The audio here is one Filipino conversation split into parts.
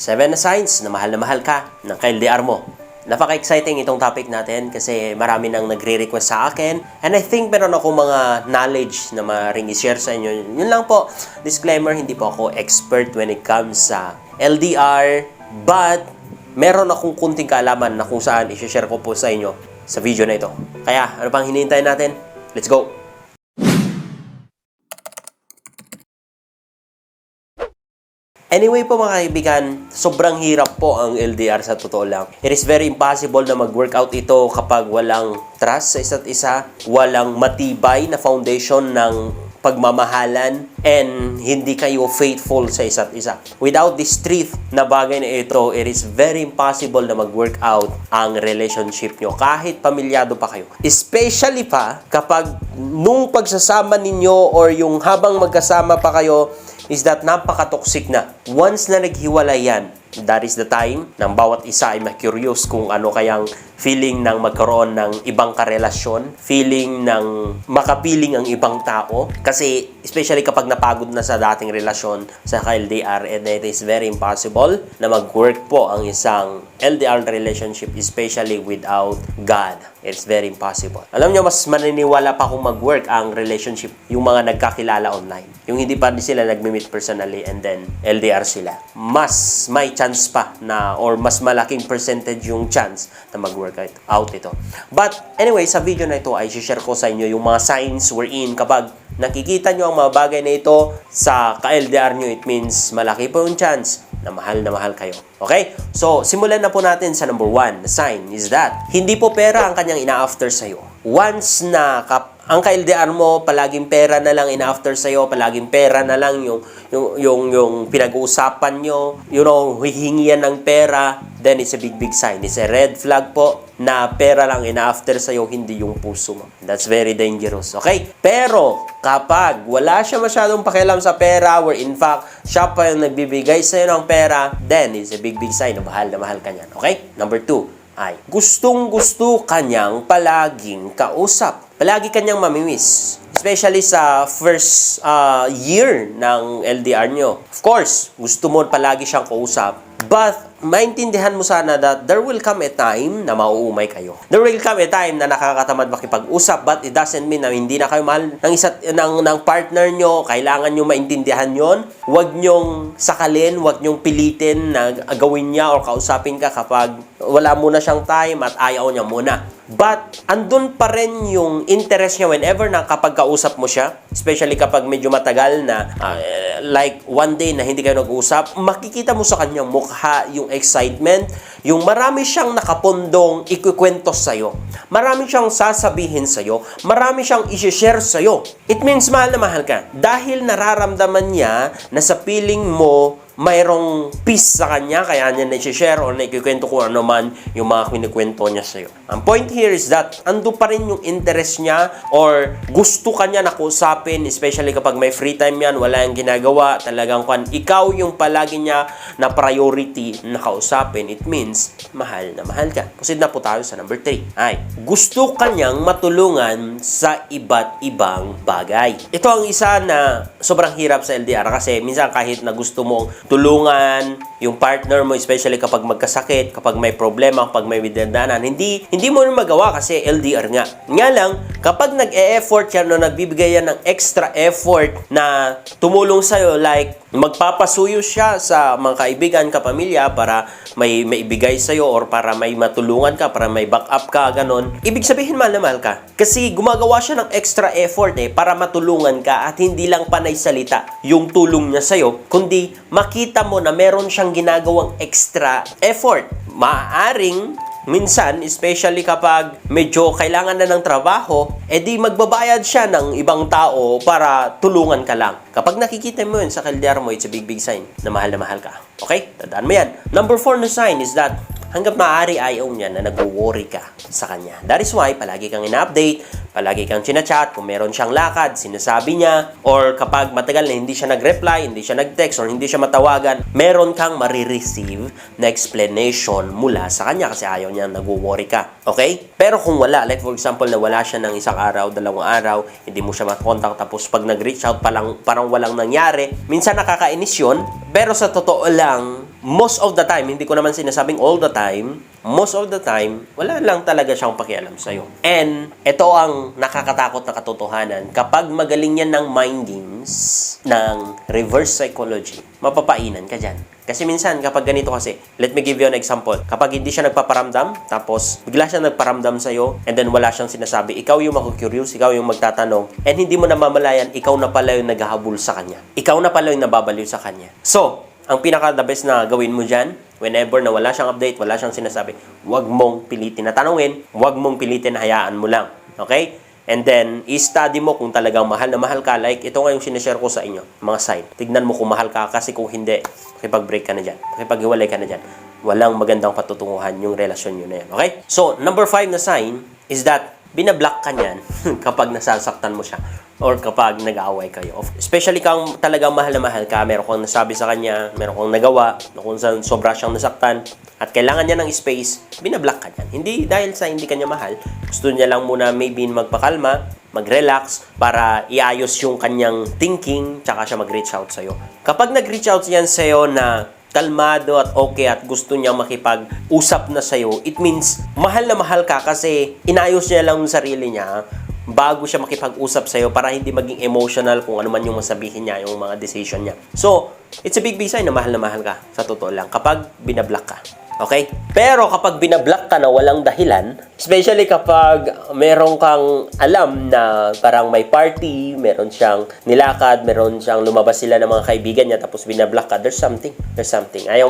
7 signs na mahal ka ng ka-LDR mo. Napaka-exciting itong topic natin kasi marami nang nagre-request sa akin. And I think meron ako mga knowledge na maring i-share sa inyo. Yun lang po. Disclaimer, hindi po ako expert when it comes sa LDR. But meron akong kunting kaalaman na kung saan i-share ko po sa inyo sa video na ito. Kaya, ano pang hinihintay natin? Let's go! Anyway po mga kaibigan, sobrang hirap po ang LDR sa totoo lang. It is very impossible na mag-workout ito kapag walang trust sa isa't isa, walang matibay na foundation ng pagmamahalan, and hindi kayo faithful sa isa't isa. Without this truth na bagay na ito, it is very impossible na mag-workout ang relationship nyo kahit pamilyado pa kayo. Especially pa kapag nung pagsasama ninyo or yung habang magkasama pa kayo, is that napaka-toxic na. Once na naghiwalay yan, that is the time ng bawat isa ay ma-curious kung ano kayang feeling ng magkaroon ng ibang karelasyon, feeling ng makapiling ang ibang tao. Kasi, especially kapag napagod na sa dating relasyon sa ka-LDR, and it is very impossible na mag-work po ang isang LDR relationship, especially without God. It's very impossible. Alam nyo, mas maniniwala pa kung mag-work ang relationship yung mga nagkakilala online. Yung hindi pa sila nag-meet personally and then LDR sila. Mas may chance pa na, or mas malaking percentage yung chance na mag-work out ito. But anyway, sa video na ito ay share ko sa inyo yung mga signs wherein kapag nakikita nyo ang mga bagay na ito sa ka-LDR nyo, it means malaki po yung chance na mahal kayo. Okay? So, simulan na po natin sa number 1. The sign is that hindi po pera ang kanyang ina-after sa'yo. Once na ang ka-LDR mo, palaging pera na lang ina-after sa'yo, palaging pera na lang yung pinag-uusapan nyo, hihingi yan ng pera, then it's a big sign. It's a red flag po na pera lang ina-after sa'yo, hindi yung puso mo. That's very dangerous. Okay? Pero, kapag wala siya masyadong pakialam sa pera, where in fact, siya pa yung nagbibigay sa'yo ng pera, then it's a big sign na mahal ka niyan. Okay? Number 2 ay gustong-gusto kanyang palaging kausap. Palagi kanyang mamimiss. Especially sa first year ng LDR nyo. Of course, gusto mo palagi siyang kausap. But, maintindihan mo sana that there will come a time na mauumay kayo. There will come a time na nakakatamad makipag-usap, but it doesn't mean na hindi na kayo mahal ng partner nyo. Kailangan nyo maintindihan yon. Huwag nyong sakalin, huwag nyong pilitin na gawin niya or kausapin ka kapag wala muna siyang time at ayaw niya muna. But, andun pa rin yung interest niya whenever na kapag kausap mo siya, especially kapag medyo matagal na, like one day na hindi kayo nag-usap, makikita mo sa kanyang mukha yung excitement, yung marami siyang nakapundong ikukwento sa'yo. Marami siyang sasabihin sa'yo, marami siyang isi-share sa'yo. It means mahal na mahal ka. Dahil nararamdaman niya na sa feeling mo, mayroong peace sa kanya, kaya niya na-share o na-ikikwento kung ano man yung mga kinikwento niya sa'yo. Ang point here is that, ando pa rin yung interest niya or gusto kanya na kausapin, especially kapag may free time yan, wala yung ginagawa, talagang ikaw yung palagi niya na priority na kausapin. It means, mahal na mahal ka. Proceed na po tayo sa number 3. Ay, gusto kanyang matulungan sa iba't ibang bagay. Ito ang isa na sobrang hirap sa LDR kasi minsan kahit na gusto mong tulungan yung partner mo, especially kapag magkasakit, kapag may problema, kapag may dinadaanan, hindi mo rin magawa kasi LDR nga. Nga lang, kapag nag-e-effort yan o nagbibigay yan ng extra effort na tumulong sa'yo, like magpapasuyo siya sa mga kaibigan, kapamilya para may ibigay sa'yo or para may matulungan ka, para may backup ka, ganon. Ibig sabihin, mahal na mahal ka. Kasi gumagawa siya ng extra effort para matulungan ka at hindi lang panay salita yung tulong niya sa'yo, kundi makita mo na meron siyang ginagawang extra effort. Maaaring minsan, especially kapag medyo kailangan na ng trabaho, edi magbabayad siya ng ibang tao para tulungan ka lang. Kapag nakikita mo yun sa LDR mo, it's a big sign na mahal ka. Okay? Tandaan mo yan. Number 4 na sign is that hanggat maaari ayaw niya na nag-worry ka sa kanya. That is why palagi kang ina-update, palagi kang chinachat, kung meron siyang lakad, sinasabi niya, or kapag matagal na hindi siya nag-reply, hindi siya nag-text, or hindi siya matawagan, meron kang marireceive na explanation mula sa kanya kasi ayaw niya nag-worry ka. Okay? Pero kung wala, like for example na wala siya ng isang araw, dalawang araw, hindi mo siya makontak, tapos pag nag-reach out parang walang nangyari, minsan nakakainis yun, pero sa totoo lang, most of the time, hindi ko naman sinasabing all the time, most of the time, wala lang talaga siyang pakialam sa'yo. And, ito ang nakakatakot na katotohanan. Kapag magaling yan ng mind games, ng reverse psychology, mapapainan ka dyan. Kasi minsan, kapag ganito kasi, let me give you an example. Kapag hindi siya nagpaparamdam, tapos bigla siya nagparamdam sa'yo, and then wala siyang sinasabi, ikaw yung maku-curious, ikaw yung magtatanong, and hindi mo namamalayan, ikaw na pala yung naghahabol sa kanya. Ikaw na pala yung nababaliw sa kanya. So, ang pinaka-the best na gawin mo dyan, whenever na wala siyang update, wala siyang sinasabi, huwag mong pilitin na tanungin, huwag mong pilitin na hayaan mo lang. Okay? And then, i-study mo kung talagang mahal na mahal ka. Like, ito nga yung sinashare ko sa inyo, mga sign. Tignan mo kung mahal ka, kasi kung hindi, makipag-break ka na dyan. Makipag-hiwalay ka na dyan. Walang magandang patutunguhan yung relasyon nyo na yan. Okay? So, number 5 na sign is that binablock ka niyan kapag nasasaktan mo siya or kapag nag-aaway kayo. Especially kung talagang mahal na mahal ka, meron kang nasabi sa kanya, meron kang nagawa, kung saan sobra siyang nasaktan, at kailangan niya ng space, binablock ka niyan. Hindi dahil sa hindi kanya mahal, gusto niya lang muna maybe magpakalma, mag-relax, para iayos yung kanyang thinking, tsaka siya mag-reach out sa'yo. Kapag nag-reach out yan sa'yo na kalmado at okay at gusto niyang makipag-usap na sa'yo, it means mahal na mahal ka kasi inayos niya lang yung sarili niya bago siya makipag-usap sa'yo para hindi maging emotional kung ano man yung masabihin niya, yung mga decision niya. So, it's a big sign na mahal ka sa totoo lang kapag binablock ka. Okay? Pero kapag binablock ka na walang dahilan, especially kapag meron kang alam na parang may party, meron siyang nilakad, meron siyang lumabas sila ng mga kaibigan niya, tapos binablock ka, there's something. Ayaw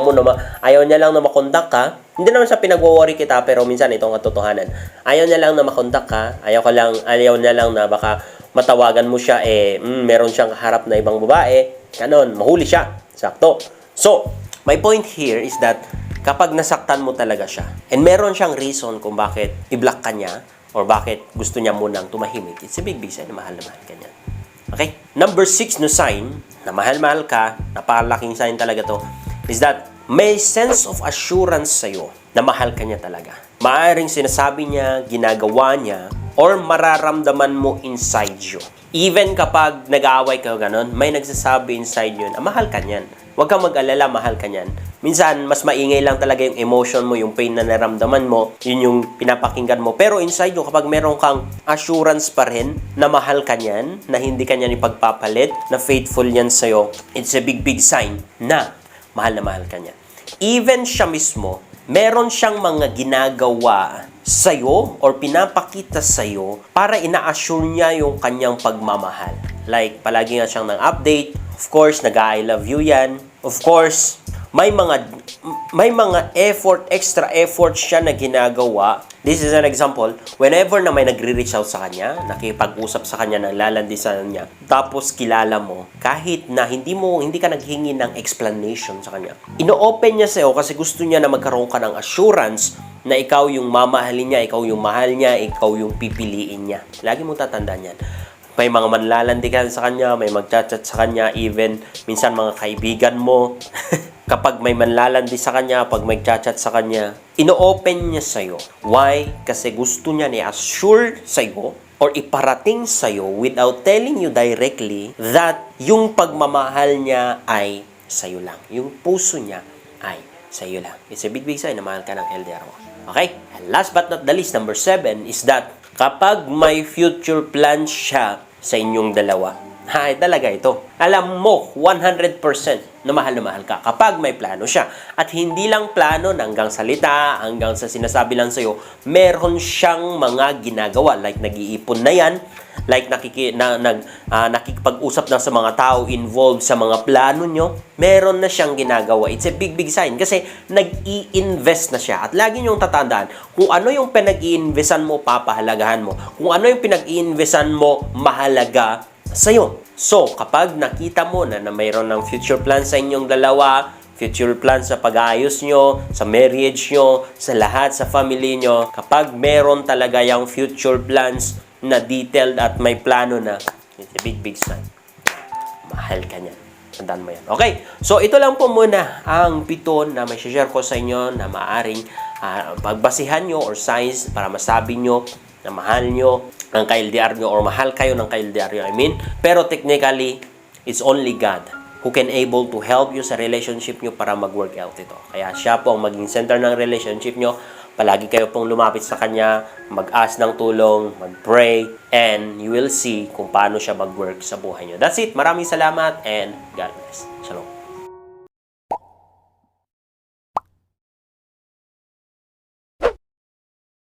niya lang na makontak ka. Hindi naman sa pinag-worry kita, pero minsan itong katotohanan. Ayaw niya lang na makontak ka, ayaw niya lang na baka matawagan mo siya, meron siyang harap na ibang babae, ganon, mahuli siya. Sakto. So, my point here is that kapag nasaktan mo talaga siya, and meron siyang reason kung bakit i-block ka niya, or bakit gusto niya munang tumahimik, it's a big sign na mahal ka niya. Okay? Number 6 no sign, na mahal ka, napakalaking sign talaga to, is that may sense of assurance sa'yo na mahal ka niya talaga. Maaaring sinasabi niya, ginagawa niya, or mararamdaman mo inside you. Even kapag nag-aaway ka ganon, may nagsasabi inside you na mahal ka niyan. Huwag kang mag-alala, mahal ka niyan. Minsan, mas maingay lang talaga yung emotion mo, yung pain na naramdaman mo, yun yung pinapakinggan mo. Pero inside you, kapag meron kang assurance pa rin na mahal ka niyan, na hindi ka niyan ipagpapalit, na faithful yan sa'yo, it's a big sign na mahal ka niya. Even siya mismo, meron siyang mga ginagawa sa'yo or pinapakita sa'yo para ina-assure niya yung kanyang pagmamahal. Like, palagi nga siyang nang-update. Of course, nag-I love you yan. Of course, may mga effort, extra effort siya na ginagawa. This is an example. Whenever na may nagre-reach out sa kanya, nakipag-usap sa kanya, naglalandisan niya, tapos kilala mo, kahit na hindi ka naghingi ng explanation sa kanya, ino-open niya sa'yo kasi gusto niya na magkaroon ka ng assurance na ikaw yung mamahalin niya, ikaw yung mahal niya, ikaw yung pipiliin niya. Lagi mong tatandaan yan. May mga manlalandikan sa kanya, may magchat-chat sa kanya, even minsan mga kaibigan mo. Kapag may manlalandi sa kanya, pag may chat-chat sa kanya, ino-open niya sa'yo. Why? Kasi gusto niya ni-assure sa'yo or iparating sa'yo without telling you directly that yung pagmamahal niya ay sa'yo lang. Yung puso niya ay sa'yo lang. It's a big sign na mahal ka ng LDR mo. Okay? And last but not the least, number 7 is that kapag may future plan siya sa inyong dalawa, talaga ito. Alam mo, 100% na mahal ka kapag may plano siya. At hindi lang plano na hanggang salita, hanggang sa sinasabi lang sa'yo, meron siyang mga ginagawa. Like, nag-iipon na yan. Like, nakikipag-usap na sa mga tao involved sa mga plano nyo. Meron na siyang ginagawa. It's a big sign. Kasi nag-i-invest na siya. At lagi nyong tatandaan, kung ano yung pinag-i-investan mo, papahalagahan mo. Kung ano yung pinag-i-investan mo, mahalaga sa'yo. So, kapag nakita mo na mayroon ng future plan sa inyong dalawa, future plan sa pag-aayos nyo, sa marriage nyo, sa lahat, sa family nyo, kapag meron talaga yung future plans na detailed at may plano na, it's a big sign. Mahal ka niyan. Tandaan mo yan. Okay, so ito lang po muna ang 7 na may share ko sa inyo na maaaring pagbasihan nyo or signs para masabi nyo na mahal nyo ang ka-LDR nyo or mahal kayo ng ka-LDR nyo, Pero technically, it's only God who can able to help you sa relationship nyo para mag-work out ito. Kaya siya po ang maging center ng relationship nyo. Palagi kayo pong lumapit sa kanya, mag-ask ng tulong, mag-pray, and you will see kung paano siya mag-work sa buhay nyo. That's it. Maraming salamat and God bless. Shalom.